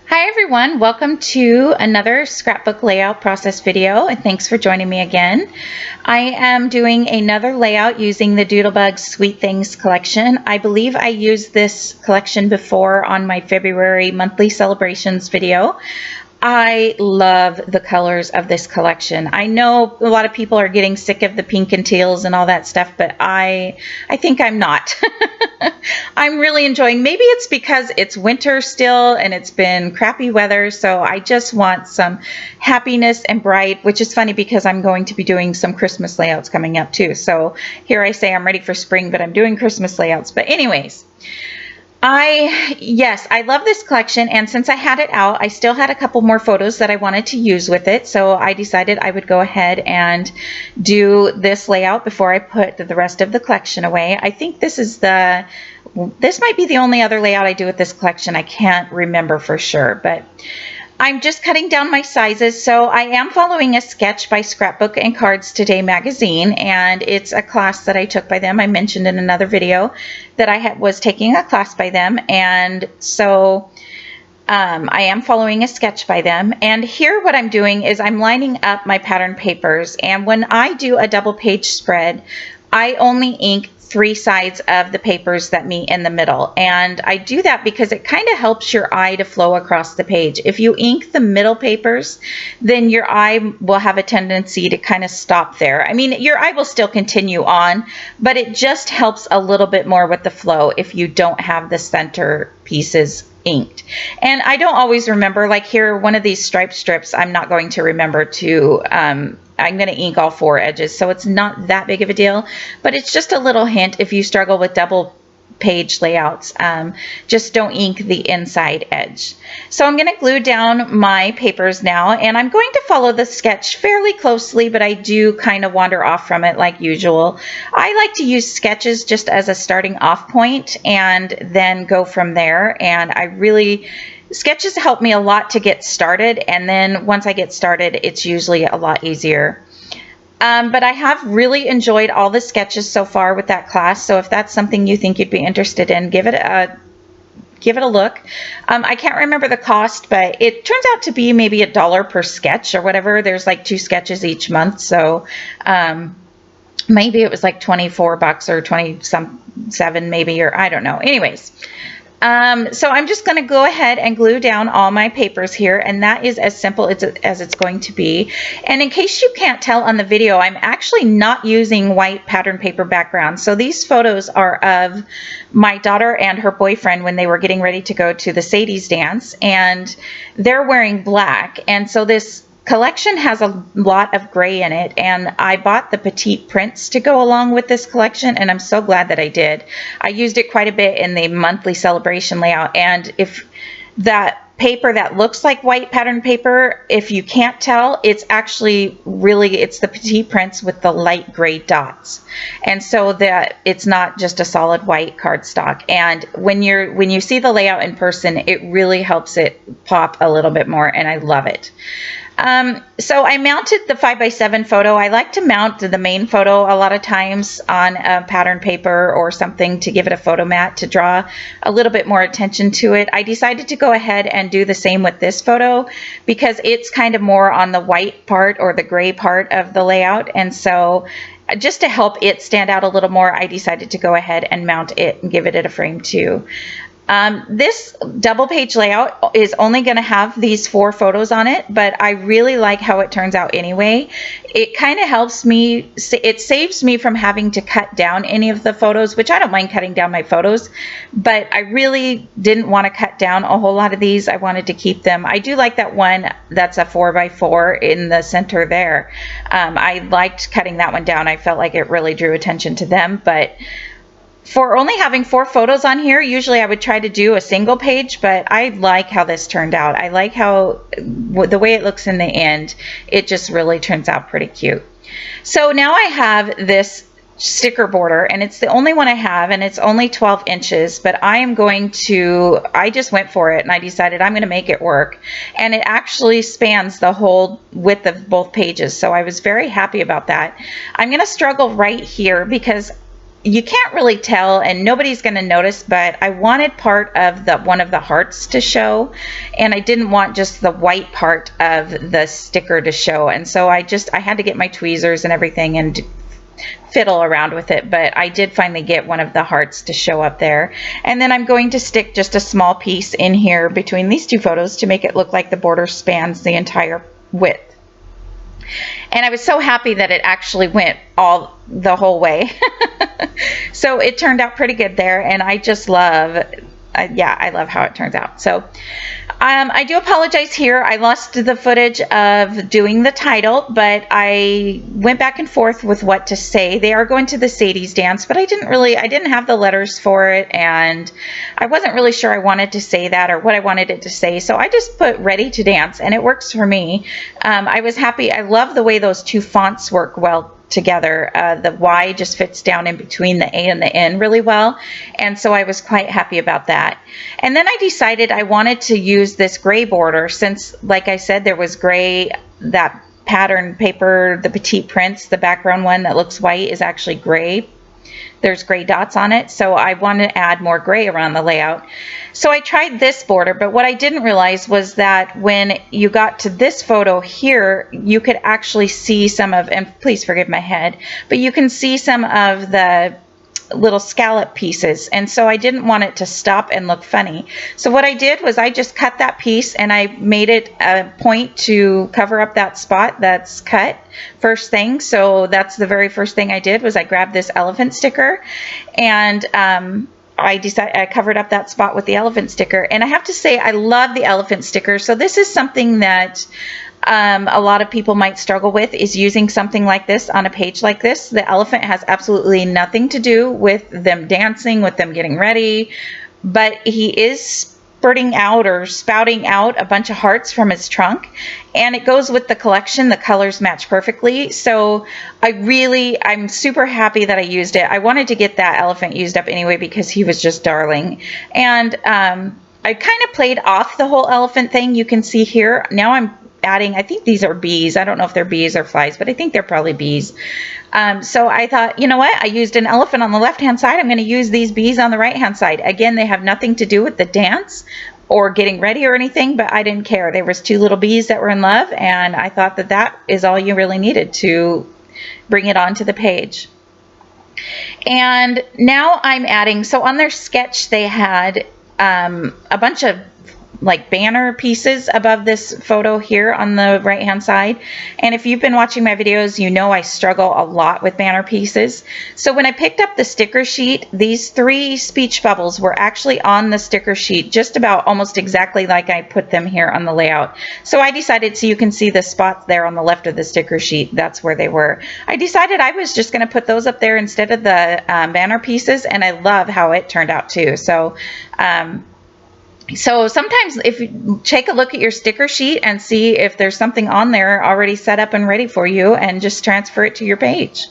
Hi everyone, welcome to another scrapbook layout process video, and thanks for joining me again. I am doing another layout using the Doodlebug Sweet Things collection. I believe I used this collection before on my February monthly celebrations video. I love the colors of this collection. I know a lot of people are getting sick of the pink and teals and all that stuff, but I think I'm not. I'm really enjoying. Maybe it's because it's winter still and it's been crappy weather, so I just want some happiness and bright, which is funny because I'm going to be doing some Christmas layouts coming up too. So here I say I'm ready for spring, but I'm doing Christmas layouts. But anyways, I love this collection, and since I had it out, I still had a couple more photos that I wanted to use with it, so I decided I would go ahead and do this layout before I put the rest of the collection away. I think this might be the only other layout I do with this collection. I can't remember for sure, but I'm just cutting down my sizes. So I am following a sketch by Scrapbook and Cards Today magazine, and it's a class that I took by them. I mentioned in another video that I was taking a class by them, and so I am following a sketch by them. And here what I'm doing is I'm lining up my pattern papers, and when I do a double page spread, I only ink 3 sides of the papers that meet in the middle, and I do that because it kind of helps your eye to flow across the page. If you ink the middle papers, then your eye will have a tendency to kind of stop there. I mean, your eye will still continue on, but it just helps a little bit more with the flow if you don't have the center pieces inked. And I don't always remember, like here, one of these striped strips, I'm not going to remember to I'm going to ink all 4 edges, so it's not that big of a deal, but it's just a little hint if you struggle with double page layouts. Just don't ink the inside edge. So I'm going to glue down my papers now, and I'm going to follow the sketch fairly closely, but I do kind of wander off from it like usual. I like to use sketches just as a starting off point and then go from there, and sketches help me a lot to get started, and then once I get started, it's usually a lot easier. But I have really enjoyed all the sketches so far with that class, so if that's something you think you'd be interested in, give it a look. I can't remember the cost, but it turns out to be maybe $1 per sketch or whatever. There's like 2 sketches each month, so maybe it was like 24 bucks or 27 maybe, or I don't know. Anyways. So I'm just going to go ahead and glue down all my papers here, and that is as simple as it's going to be. And in case you can't tell on the video, I'm actually not using white pattern paper background. So these photos are of my daughter and her boyfriend when they were getting ready to go to the Sadie's dance, and they're wearing black. And so this collection has a lot of gray in it, and I bought the petite prints to go along with this collection, and I'm so glad that I did. I used it quite a bit in the monthly celebration layout, and if that paper that looks like white pattern paper, if you can't tell, it's actually it's the petite prints with the light gray dots, and so that it's not just a solid white cardstock. And when you see the layout in person, it really helps it pop a little bit more, and I love it. So I mounted the 5x7 photo. I like to mount the main photo a lot of times on a pattern paper or something to give it a photo mat to draw a little bit more attention to it. I decided to go ahead and do the same with this photo because it's kind of more on the white part or the gray part of the layout, and so just to help it stand out a little more, I decided to go ahead and mount it and give it a frame too. This double page layout is only going to have these 4 photos on it, but I really like how it turns out anyway. It kind of helps me, it saves me from having to cut down any of the photos, which I don't mind cutting down my photos, but I really didn't want to cut down a whole lot of these. I wanted to keep them. I do like that one that's a 4x4 in the center there. I liked cutting that one down. I felt like it really drew attention to them, but for only having 4 photos on here, usually I would try to do a single page, but I like how this turned out. I like how the way it looks in the end. It just really turns out pretty cute. So now I have this sticker border, and it's the only one I have, and it's only 12 inches, but I just went for it, and I decided I'm going to make it work, and it actually spans the whole width of both pages, so I was very happy about that. I'm going to struggle right here because you can't really tell and nobody's going to notice, but I wanted part of one of the hearts to show, and I didn't want just the white part of the sticker to show. And so I had to get my tweezers and everything and fiddle around with it, but I did finally get one of the hearts to show up there. And then I'm going to stick just a small piece in here between these two photos to make it look like the border spans the entire width. And I was so happy that it actually went the whole way. So it turned out pretty good there, and I just love, I love how it turns out. So I do apologize here. I lost the footage of doing the title, but I went back and forth with what to say. They are going to the Sadie's dance, but I didn't have the letters for it, and I wasn't really sure I wanted to say that or what I wanted it to say. So I just put ready to dance, and it works for me. I was happy. I love the way those two fonts work well together. The Y just fits down in between the A and the N really well, and so I was quite happy about that. And then I decided I wanted to use this gray border, since, like I said, there was gray, that pattern paper, the petite prints, the background one that looks white is actually gray. There's gray dots on it, so I wanted to add more gray around the layout. So I tried this border, but what I didn't realize was that when you got to this photo here, you could actually see some of, and please forgive my head, but you can see some of the little scallop pieces, and so I didn't want it to stop and look funny. So what I did was I just cut that piece and I made it a point to cover up that spot that's cut first thing. So that's the very first thing I did, was I grabbed this elephant sticker, and I covered up that spot with the elephant sticker. And I have to say, I love the elephant sticker. So this is something that a lot of people might struggle with, is using something like this on a page like this. The elephant has absolutely nothing to do with them dancing, with them getting ready, but he is spurting out or spouting out a bunch of hearts from his trunk, and it goes with the collection. The colors match perfectly. So I'm super happy that I used it. I wanted to get that elephant used up anyway because he was just darling. And I kind of played off the whole elephant thing. You can see here, now I'm adding, I think these are bees. I don't know if they're bees or flies, but I think they're probably bees. So I thought, you know what? I used an elephant on the left-hand side. I'm going to use these bees on the right-hand side. Again, they have nothing to do with the dance or getting ready or anything, but I didn't care. There was two little bees that were in love, and I thought that that is all you really needed to bring it onto the page. And now I'm adding, so on their sketch, they had a bunch of like banner pieces above this photo here on the right hand side. And if you've been watching my videos, you know I struggle a lot with banner pieces. So when I picked up the sticker sheet, these 3 speech bubbles were actually on the sticker sheet, just about almost exactly like I put them here on the layout. So I decided, so you can see the spots there on the left of the sticker sheet, that's where they were. I decided I was just going to put those up there instead of the banner pieces, and I love how it turned out too. So sometimes if you take a look at your sticker sheet and see if there's something on there already set up and ready for you, and just transfer it to your page.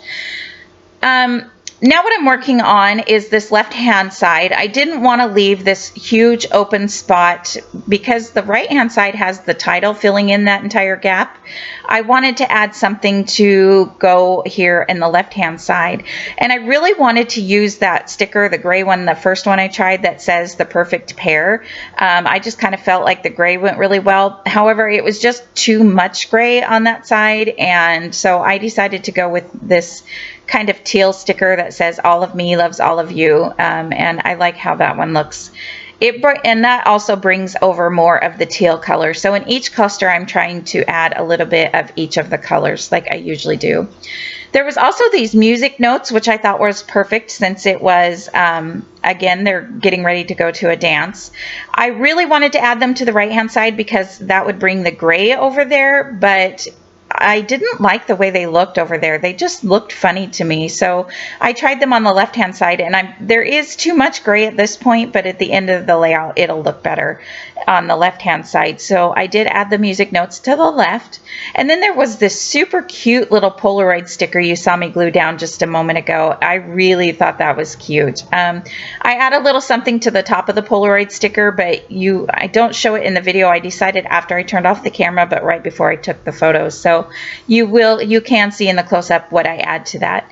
Now what I'm working on is this left-hand side. I didn't want to leave this huge open spot because the right-hand side has the title filling in that entire gap. I wanted to add something to go here in the left-hand side. And I really wanted to use that sticker, the gray one, the first one I tried, that says the perfect pair. I just kind of felt like the gray went really well. However, it was just too much gray on that side, and so I decided to go with this kind of teal sticker that says all of me loves all of you, and I like how that one looks. And that also brings over more of the teal color. So in each cluster, I'm trying to add a little bit of each of the colors like I usually do. There was also these music notes, which I thought was perfect since it was, again, they're getting ready to go to a dance. I really wanted to add them to the right-hand side because that would bring the gray over there, but I didn't like the way they looked over there. They just looked funny to me. So I tried them on the left-hand side, and there is too much gray at this point, but at the end of the layout, it'll look better on the left-hand side. So I did add the music notes to the left. And then there was this super cute little Polaroid sticker you saw me glue down just a moment ago. I really thought that was cute. I add a little something to the top of the Polaroid sticker, but I don't show it in the video. I decided after I turned off the camera, but right before I took the photos. So you can see in the close-up what I add to that.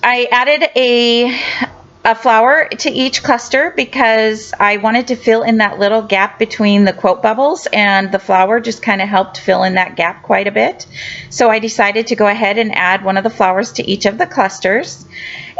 I added a flower to each cluster because I wanted to fill in that little gap between the quote bubbles, and the flower just kind of helped fill in that gap quite a bit. So I decided to go ahead and add one of the flowers to each of the clusters.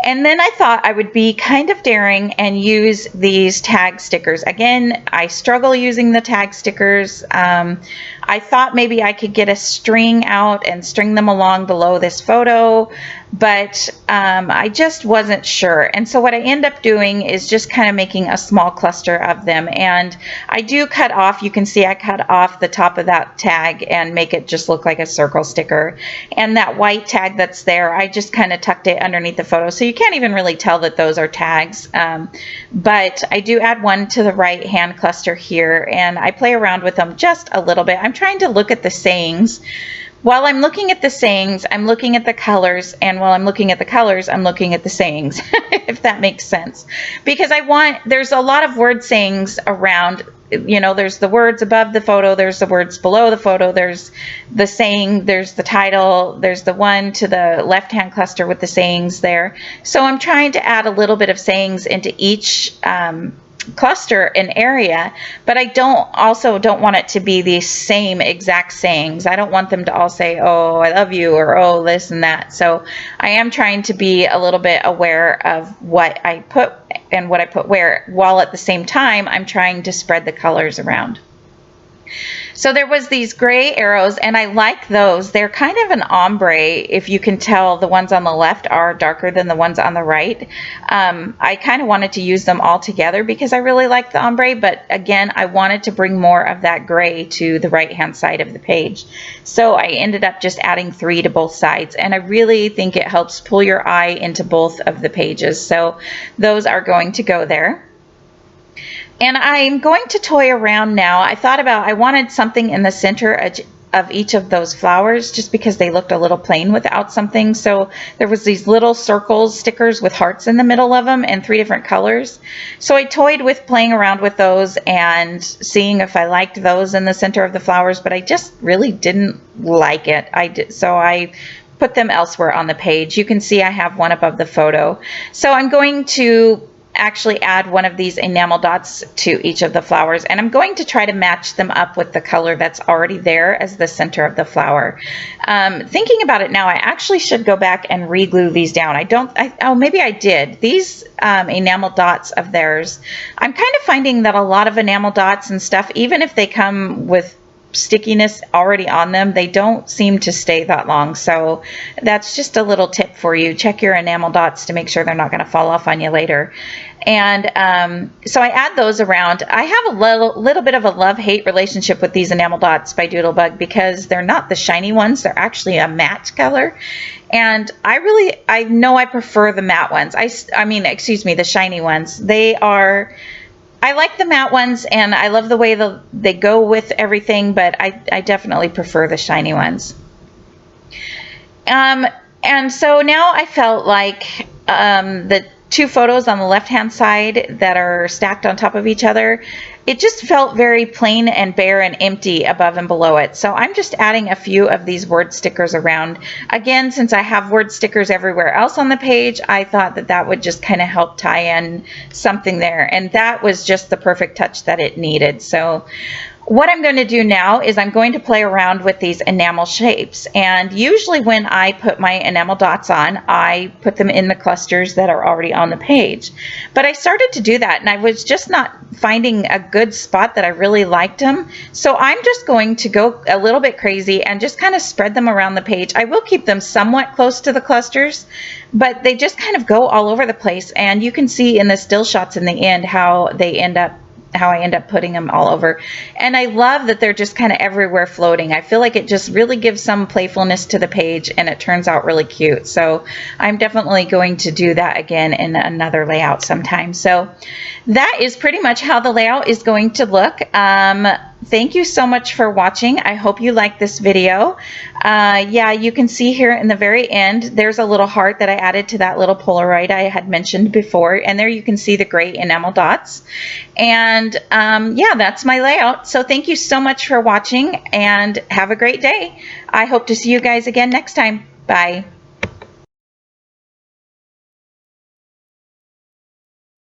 And then I thought I would be kind of daring and use these tag stickers. Again, I struggle using the tag stickers. I thought maybe I could get a string out and string them along below this photo, but I just wasn't sure. And so what I end up doing is just kind of making a small cluster of them. And I do cut off, you can see I cut off the top of that tag and make it just look like a circle sticker. And that white tag that's there, I just kind of tucked it underneath the photo. So you can't even really tell that those are tags. But I do add one to the right hand cluster here, and I play around with them just a little bit. I'm trying to look at the sayings. While I'm looking at the sayings, I'm looking at the colors, and while I'm looking at the colors, I'm looking at the sayings, if that makes sense. Because there's a lot of word sayings around, you know, there's the words above the photo, there's the words below the photo, there's the saying, there's the title, there's the one to the left-hand cluster with the sayings there. So I'm trying to add a little bit of sayings into each cluster and area, but I also don't want it to be the same exact sayings. I don't want them to all say, oh, I love you, or oh, this and that. So I am trying to be a little bit aware of what I put and what I put where, while at the same time I'm trying to spread the colors around. So there was these gray arrows, and I like those. They're kind of an ombre. If you can tell, the ones on the left are darker than the ones on the right. I kind of wanted to use them all together because I really like the ombre, but again, I wanted to bring more of that gray to the right-hand side of the page. So I ended up just adding 3 to both sides, and I really think it helps pull your eye into both of the pages. So those are going to go there. And I'm going to toy around now. I wanted something in the center of each of those flowers just because they looked a little plain without something. So there was these little circles, stickers with hearts in the middle of them and 3 different colors. So I toyed with playing around with those and seeing if I liked those in the center of the flowers, but I just really didn't like it. So I put them elsewhere on the page. You can see I have one above the photo. So I'm going to actually add one of these enamel dots to each of the flowers, and I'm going to try to match them up with the color that's already there as the center of the flower. Thinking about it now, I actually should go back and re-glue these down. Maybe I did. These enamel dots of theirs, I'm kind of finding that a lot of enamel dots and stuff, even if they come with stickiness already on them, they don't seem to stay that long. So that's just a little tip for you. Check your enamel dots to make sure they're not going to fall off on you later. And so I add those around. I have a little bit of a love-hate relationship with these enamel dots by Doodlebug because they're not the shiny ones. They're actually a matte color. And I know I prefer the matte ones. The shiny ones. I like the matte ones, and I love the way they go with everything, but I definitely prefer the shiny ones. And so now I felt like the 2 photos on the left-hand side that are stacked on top of each other, it just felt very plain and bare and empty above and below it. So I'm just adding a few of these word stickers around. Again, since I have word stickers everywhere else on the page, I thought that would just kind of help tie in something there. And that was just the perfect touch that it needed. So what I'm going to do now is I'm going to play around with these enamel shapes, and usually when I put my enamel dots on, I put them in the clusters that are already on the page. But I started to do that, and I was just not finding a good spot that I really liked them. So I'm just going to go a little bit crazy and just kind of spread them around the page. I will keep them somewhat close to the clusters, but they just kind of go all over the place, and you can see in the still shots in the end how I end up putting them all over. And I love that they're just kind of everywhere floating. I feel like it just really gives some playfulness to the page, and it turns out really cute. So I'm definitely going to do that again in another layout sometime. So that is pretty much how the layout is going to look. Thank you so much for watching. I hope you liked this video. Yeah, you can see here in the very end, there's a little heart that I added to that little Polaroid I had mentioned before. And there you can see the gray enamel dots. And yeah, that's my layout. So thank you so much for watching, and have a great day. I hope to see you guys again next time. Bye.